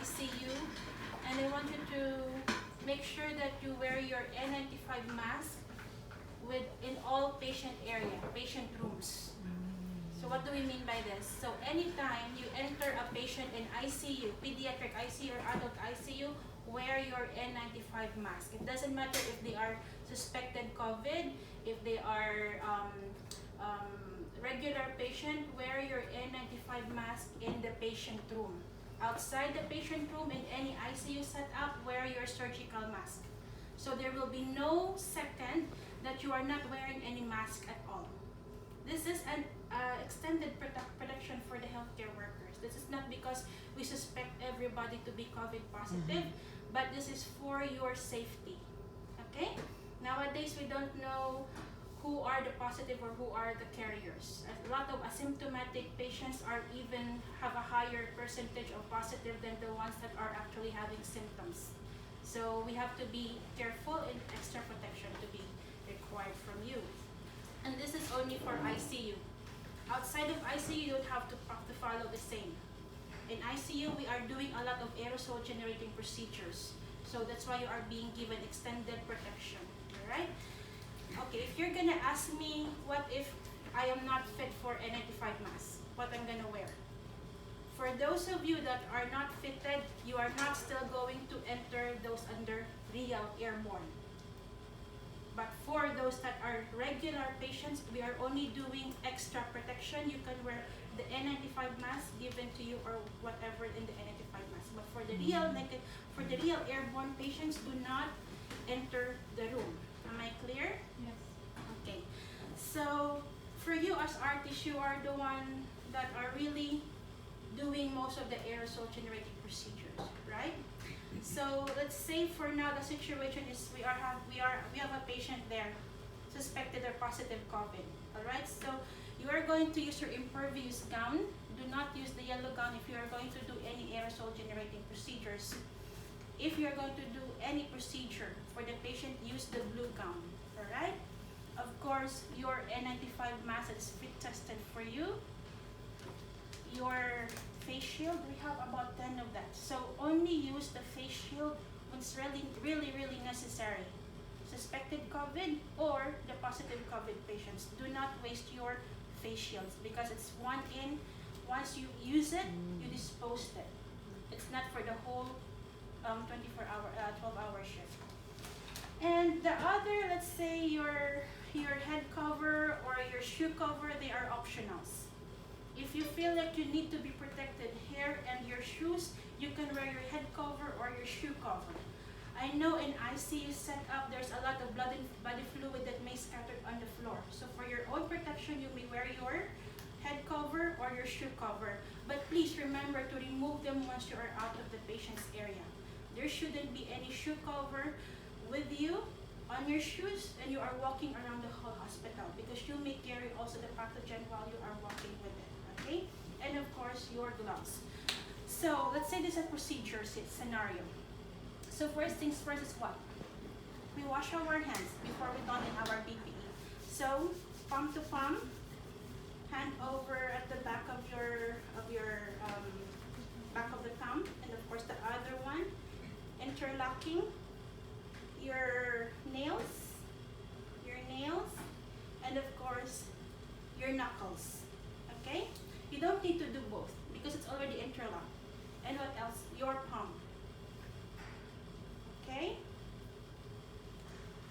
ICU, and I want you to make sure that you wear your N95 mask in all patient rooms. So what do we mean by this? So anytime you enter a patient in ICU, pediatric ICU or adult ICU, wear your N95 mask. It doesn't matter if they are suspected COVID, if they are regular patient, wear your N95 mask in the patient room. Outside the patient room, in any ICU setup, wear your surgical mask. So there will be no second that you are not wearing any mask at all. This is an extended protection for the healthcare workers. This is not because we suspect everybody to be COVID positive, but this is for your safety. Okay? Nowadays, we don't know who are the positive or who are the carriers. A lot of asymptomatic patients have a higher percentage of positive than the ones that are actually having symptoms. So we have to be careful, and extra protection to be required from you. And this is only for ICU. Outside of ICU, you don't have to follow the same. In ICU, we are doing a lot of aerosol generating procedures. So that's why you are being given extended protection, alright? Okay, if you're gonna ask me what if I am not fit for N95 mask, what I'm gonna wear? For those of you that are not fitted, you are not still going to enter those under real airborne. But for those that are regular patients, we are only doing extra protection. You can wear the N95 mask given to you or whatever in the N95 mask. But for the real airborne patients, do not enter the room. Am I clear? Yes. Okay. So for you as artists, you are the one that are really doing most of the aerosol generating procedures, right? So let's say for now the situation is we have a patient there suspected or positive COVID. Alright, so you are going to use your impervious gown. Do not use the yellow gown if you are going to do any aerosol generating procedures. If you are going to do any procedure for the patient, use the blue gown. Alright? Of course, your N95 mask is fit tested for you. Your face shield, we have about 10 of that. So only use the face shield when it's really necessary. Suspected COVID or the positive COVID patients. Do not waste your face shields because it's one in. Once you use it, you dispose it. It's not for the whole 12-hour shift. And the other, let's say your head cover or your shoe cover, they are optionals. If you feel like you need to be protected here and your shoes, you can wear your head cover or your shoe cover. I know in ICU setup, there's a lot of blood and body fluid that may scatter on the floor. So for your own protection, you may wear your head cover or your shoe cover. But please remember to remove them once you are out of the patient's area. There shouldn't be any shoe cover with you on your shoes and you are walking around the whole hospital because you may carry also the pathogen while you are walking with it. Okay? And of course, your gloves. So let's say this is a procedure scenario. So first things first is what? We wash our hands before we don in our PPE. So palm to palm, hand over at the back of your back of the thumb, and of course the other one, interlocking your nails, and of course your knuckles. Okay? You don't need to do both because it's already interlocked. And what else? Your palm. Okay?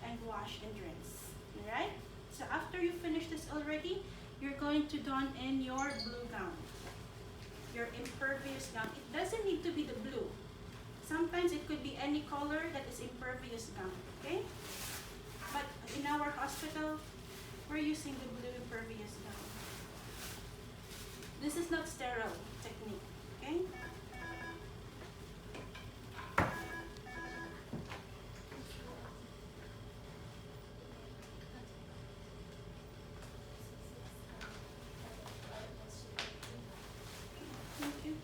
And wash and rinse. Alright? So after you finish this already, you're going to don in your blue gown. Your impervious gown. It doesn't need to be the blue. Sometimes it could be any color that is impervious gown. Okay? But in our hospital, we're using the blue impervious gown. This is not sterile technique, okay? Thank you.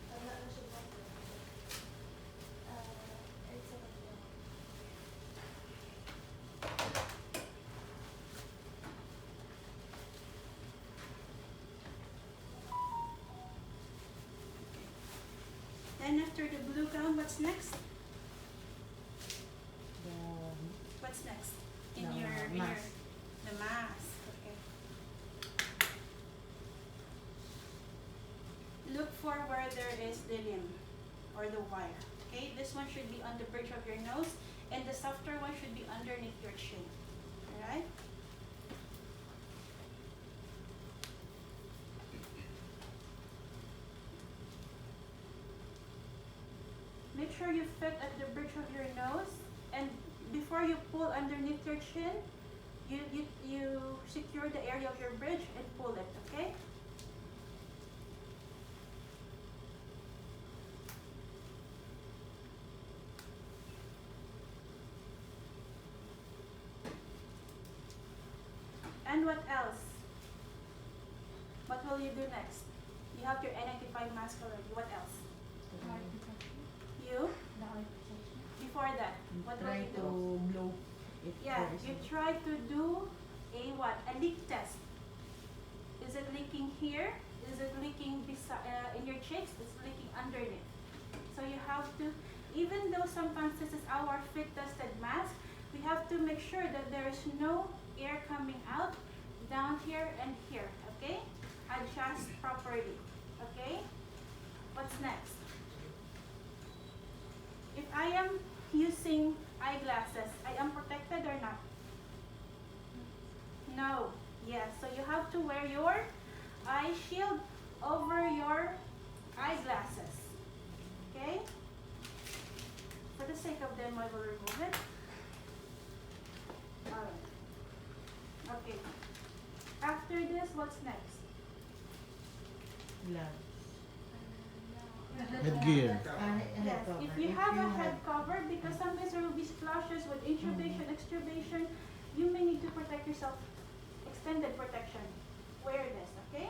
then after the blue gown, what's next? The What's next? The mask. The mask. Okay. Look for where there is the limb or the wire. Okay, this one should be on the bridge of your nose, and the softer one should be underneath your chin. Alright? Make sure you fit at the bridge of your nose, and before you pull underneath your chin, you secure the area of your bridge and pull it, okay? And what else? What will you do next? You have your N95 mask already. What else? You? Before that, what will try you to do? blow it. Yeah, you try to do a what? A leak test. Is it leaking here? Is it leaking in your cheeks? It's leaking underneath. So you have to, even though sometimes this is our fit tested mask, we have to make sure that there is no air coming out down here and here, okay? Adjust properly, okay? What's next? If I am using eyeglasses, I am protected or not? No. Yes, so you have to wear your eye shield over your eyeglasses, okay? For the sake of them, I will remove it. Alright. Okay. After this, what's next? Gloves. Headgear. Yes, if you have a head cover, because sometimes there will be splashes with intubation, extubation, you may need to protect yourself. Extended protection. Wear this, okay?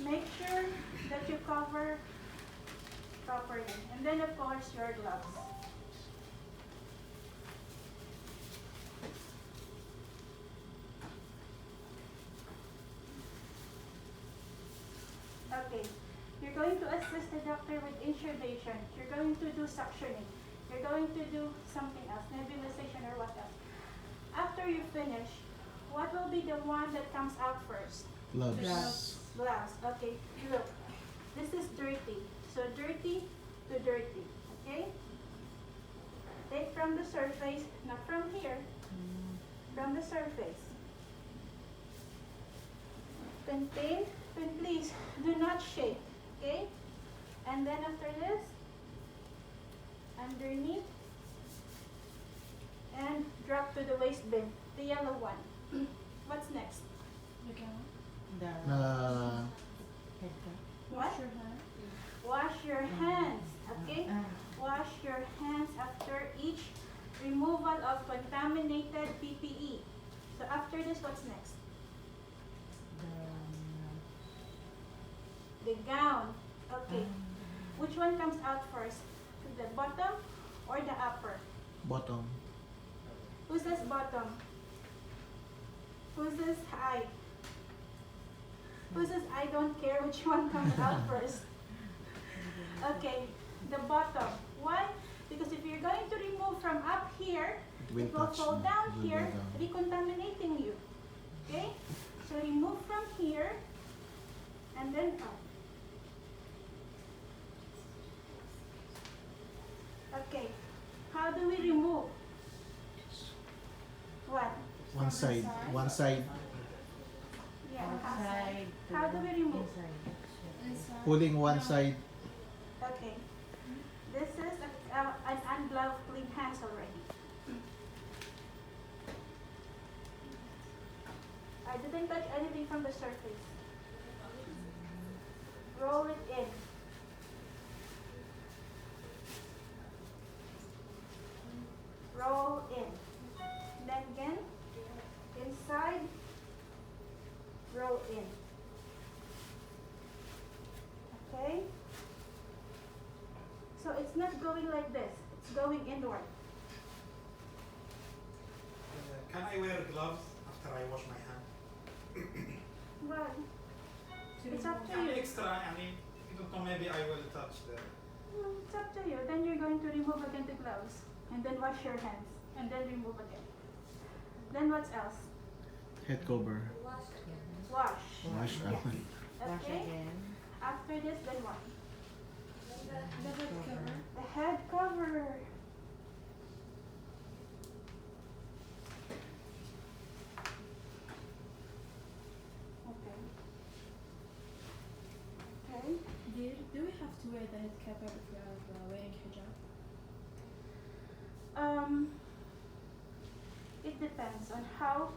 Make sure that you cover properly. And then of course your gloves. Okay. You're going to assist the doctor with intubation. You're going to do suctioning. You're going to do something else, nebulization or what else. After you finish, what will be the one that comes out first? Gloves. Glass. Okay, look. This is dirty. So dirty to dirty. Okay? Take from the surface, not from here, from the surface. Contain, and please do not shake. Okay? And then after this, underneath, and drop to the waist bin, the yellow one. What's next? The head cap. What? Wash your hands, okay? Wash your hands after each removal of contaminated PPE. So after this, what's next? The gown. Okay. Which one comes out first? The bottom or the upper? Bottom. Who says bottom? Who says high? Who says I don't care which one comes out first? Okay, the bottom. Why? Because if you're going to remove from up here, it will touch fall na. down It will here, go down. recontaminating you. Okay? So remove from here and then up. Okay. How do we remove? What? One side. One side. Yeah. Outside. How do we remove? Inside. Pulling one side. Okay. This is an ungloved clean hands already. I didn't touch anything from the surface. Roll it in. roll in. Okay? So it's not going like this, it's going inward. Can I wear gloves after I wash my hand? Well, it's up to Any you. extra, I mean, you don't know, maybe I will touch the... It's up to you. Then you're going to remove again the gloves. And then wash your hands. And then remove again. Then what else? Head cover. Wash. Wash Yes. after. Wash Okay? again. After this, then what? The head cover. The head cover. Okay. Okay. Dear, do we have to wear the head cover if we are wearing hijab? It depends on how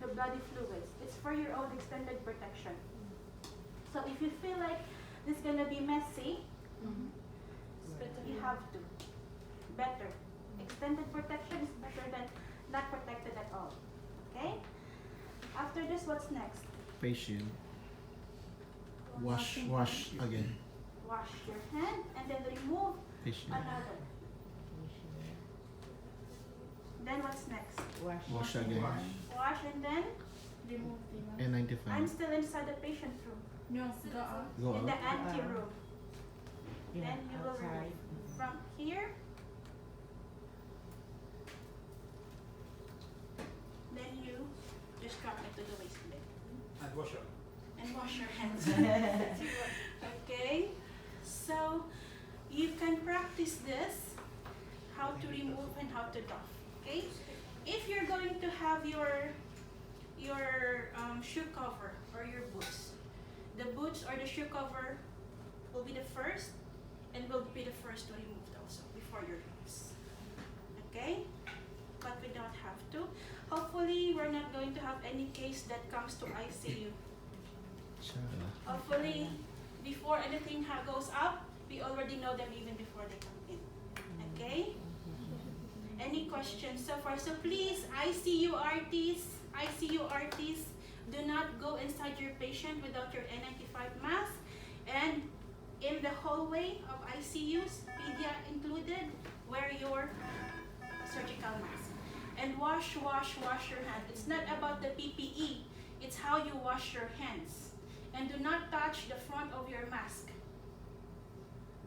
the body fluids. It's for your own extended protection. So if you feel like this is gonna be messy, you have to. Better. Extended protection is better than not protected at all. Okay? After this, what's next? Face shield. Wash again. Wash your hand and then remove Face shield. another. Then what's next? Wash again. Wash and then Remove the mask. I'm N95. still inside the patient room. No, go out. Go In the out. ante room. Yeah, Then you will outside. remove from here. Then you just drop it to the waistband And wash up. and wash your hands. Okay? So you can practice this, how to remove and how to doff. Okay? If you're going to have your shoe cover or your boots, the boots or the shoe cover will be the first and will be the first to remove also before your gloves. Okay? But we don't have to. Hopefully, we're not going to have any case that comes to ICU. Inshallah. Hopefully, before anything goes up, we already know them even before they come in. Okay? Any questions so far? So please, ICU RTs, do not go inside your patient without your N95 mask. And in the hallway of ICUs, pedia included, wear your surgical mask. And wash your hands. It's not about the PPE, it's how you wash your hands. And do not touch the front of your mask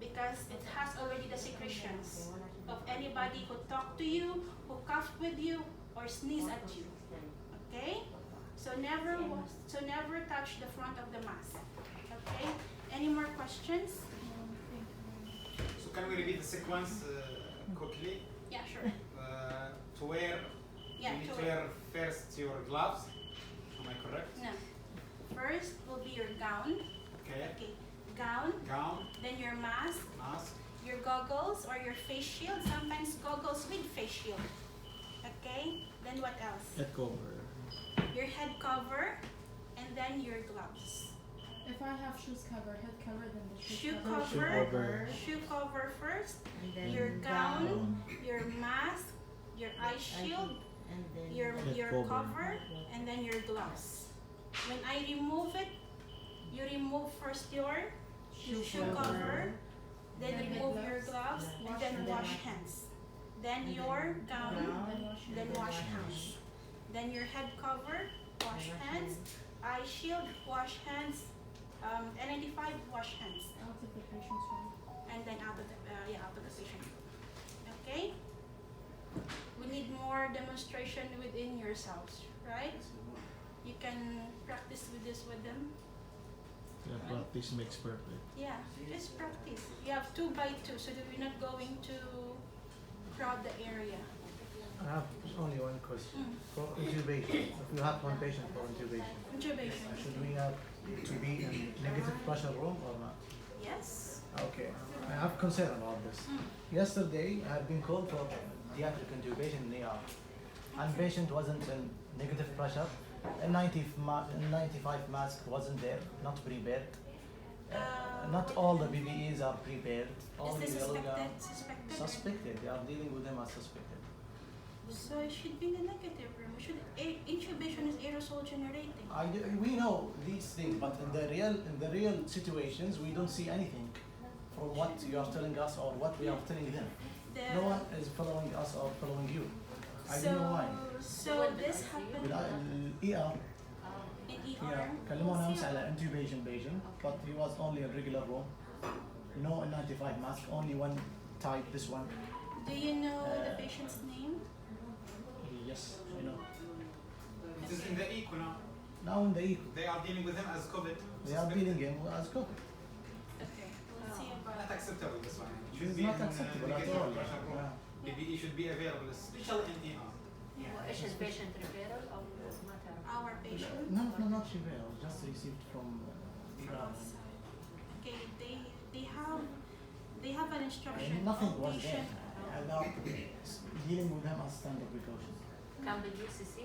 because it has already the secretions of anybody who talked to you, who coughed with you, or sneezed at you. Okay? So never touch the front of the mask. Okay? Any more questions? So can we repeat the sequence quickly? Yeah, sure. To wear, Yeah, you need to to wear first your gloves. Am I correct? No. First will be your gown. Okay. Okay. Gown. Gown, Then your mask, mask, your goggles or your face shield. Sometimes goggles with face shield. Okay. Then what else? Head cover. Your head cover, and then your gloves. If I have shoes cover, head cover, then the Shoe shoe cover. cover. Shoe cover first. And then Your gown, Gown. your mask, your eye shield, and then your Head cover, cover. and then your gloves. When I remove it, you remove first your shoe cover, then Then remove gloves. your gloves, and then wash hands. Then your gown, then wash hands. Then your head cover, wash hands. Eye shield, wash hands. N95, wash hands. out of the patient's room. And then out of the patient room. Okay? We need more demonstration within yourselves, right? You can practice with this with them. Yeah, practice makes perfect. Yeah, just practice. You have 2 by 2 so that we're not going to crowd the area. I have only one question. Mm. For intubation, if you have one patient for intubation, Intubation. should we have to be in negative pressure room or not? Yes. Okay, I have concern about this. Mm. Yesterday, I had been called for pediatric intubation in ER, and patient wasn't in negative pressure. A 95 mask wasn't there, not prepared. Not all the PPEs are prepared. Is Only this the suspected? suspected. They are dealing with them as suspected. So it should be in the negative room. Intubation is aerosol generating. We know these things, but in the real situations, we don't see anything from what you are telling us or what we are telling them. The- No one is following us or following you. I don't know why. So this happened الإي in Yeah, ER. كلمونا أمس على intubation patient, but he was only in regular room. No N95 mask, only one type, this one. Do you know the patient's name? Yes, you know. It is in the eco now. Now in the eco, They are dealing with him as COVID. they are dealing him as COVID. Okay. Let's see Not about acceptable, this one. It It should is be not in, acceptable at negative all. pressure room. Yeah. PPE should be available, especially in ER. وايش البيشنت ريفيرال او ما تعرف؟ our patient. No, not Chivero, just received from From ER. outside. Okay, they have an instruction. Nothing All was there. patient And now dealing with them as standard precautions. كان باليو سي سي